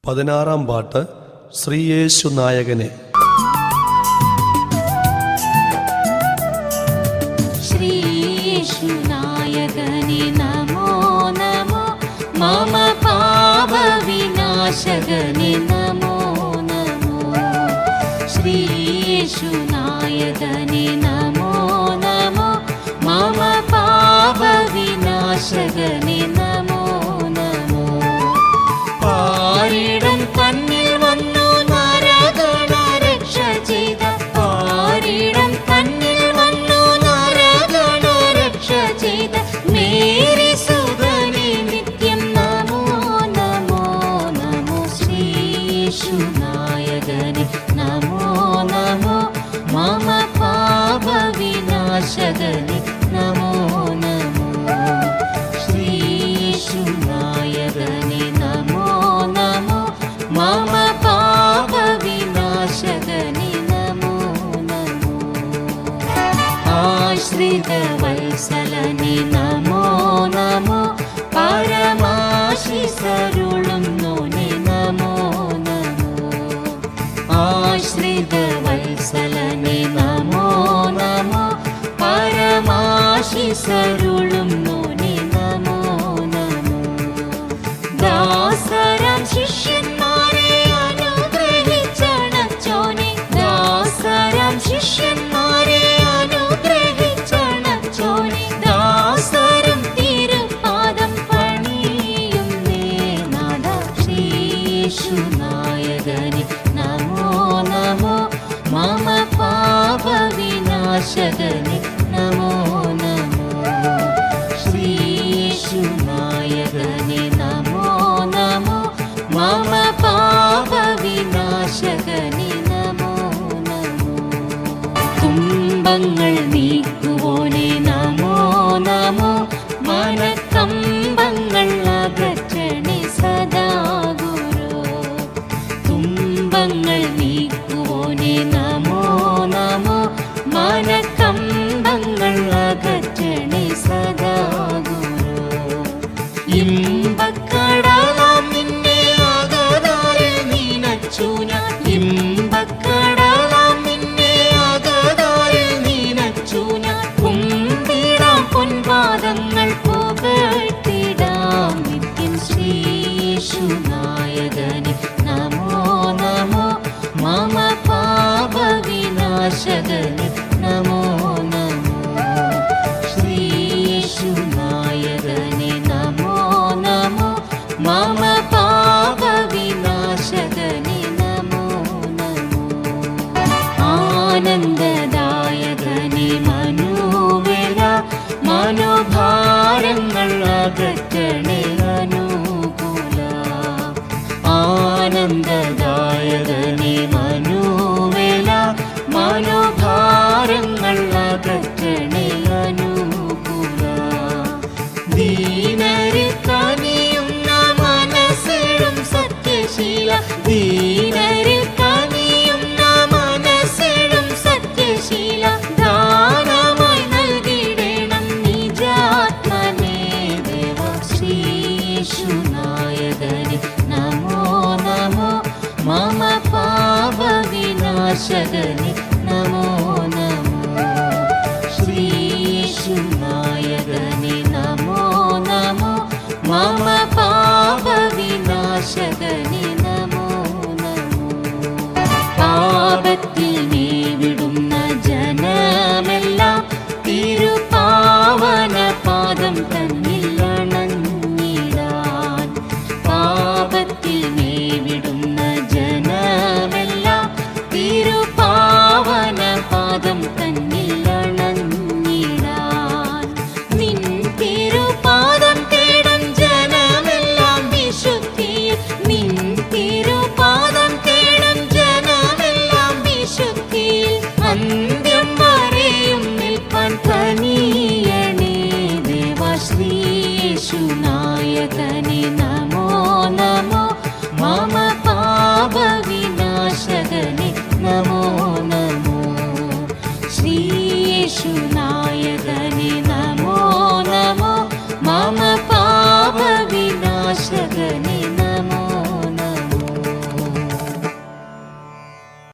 16-ാം പാട്ട് ശ്രീയേശു നായകനെ. ശ്രീയേശു നായകനെ നമോ നമോ, മമ പാപ വിനാശകനെ നമോ നമോ. ശ്രീയേശു നായകനെ നമോ നമോ, മമ പാപ വിനാശകനെ നമോ നമോ. പാരിടം തന്നിൽ വന്നു നരകണ രക്ഷ ചെയ്ത, പാരിടം തന്നിൽ വന്നു നരകണ രക്ഷ ചെയ്ത മേരി സുതനെ നിത്യം നമോ നമോ നമോ. ശ്രീയേശു നായകനെ നമോ നമോ, മമ പാപ വിനാശകനെ നമോ നമോ. ശ്രീയേശു നായകനെ നമോ നമോ, മമ പാപ വിനാശകനെ നമോ നമോ. ആശ്രിത വത്സലനെ നമോ നമോ, പരമാശിസരുളുന്നോനെ നമോ നമോ. ആശ്രിത വത്സലനെ നമോ നമോ, പരമാശിസരുളുന്നോനെ നമോ നമോ. ദാസരാം ശിഷ്യന്മാരെ അനുഗ്രഹിച്ചണച്ചോനെ, ദാസരാം ശിഷ്യന്മാരെ അനുഗ്രഹിച്ചണച്ചോനെ. ദാസരം തിരുപാദം പണിയുന്നേ നാഥ. ശ്രീയേശു നായകനെ നമോ നമോ, മമ പാപ വിനാശകനെ നമോ നമോ. ശ്രീയേശു നായകനെ നമോ നമോ, മമ പാപ വിനാശകനെ നമോ നമോ. തുമ്പങ്ങൾ നീക്കുവോനെ നമോ നമോ, മനക്കമ്പങ്ങൾ അകറ്റണേ സദാ ഗുരു. തുമ്പങ്ങൾ നീക്കുവോനെ നമോ നമോ, മനക്കമ്പങ്ങൾ അകറ്റണേ സദാ ഗുരു. ഇമ്പക്കടലാം നിന്നെ അകതാരിൽ നീനച്ചു ഞാൻ, ഇമ്പക്കടലാം നിന്നെ അകതാരിൽ നീനച്ചു ഞാൻ. കുമ്പിടാം പൊൻപാദങ്ങൾ പുകഴ്ത്തിടാം നിത്യം. ശ്രീയേശു നായകനെ നമോ നമോ, മമ പാപ വിനാശകനെ നമോ നമോ. ശ്രീയേശു നായകനെ നമോ നമോ, മമ പാപ വിനാശകനെ നമോ നമോ. ആനന്ദദായകനെ മനോവേല, മനോഭാരങ്ങൾ അകറ്റണേ അനുകൂല. ആനന്ദദായകനെ മനോവേല, മനോഭാരങ്ങൾ അകറ്റണേ അനുകൂല. ദീനരിൽ കനിയുന്ന മനസ്സിടും സത്യശീല, ദീനരിൽ കനിയുന്ന മനസ്സിടും സത്യശീല. ദാനമായി നൽകിടണം നിജാത്മനേ ദേവ. ശ്രീയേശു നായകനെ നമോ നമോ, മമ പാപ വിനാശകനെ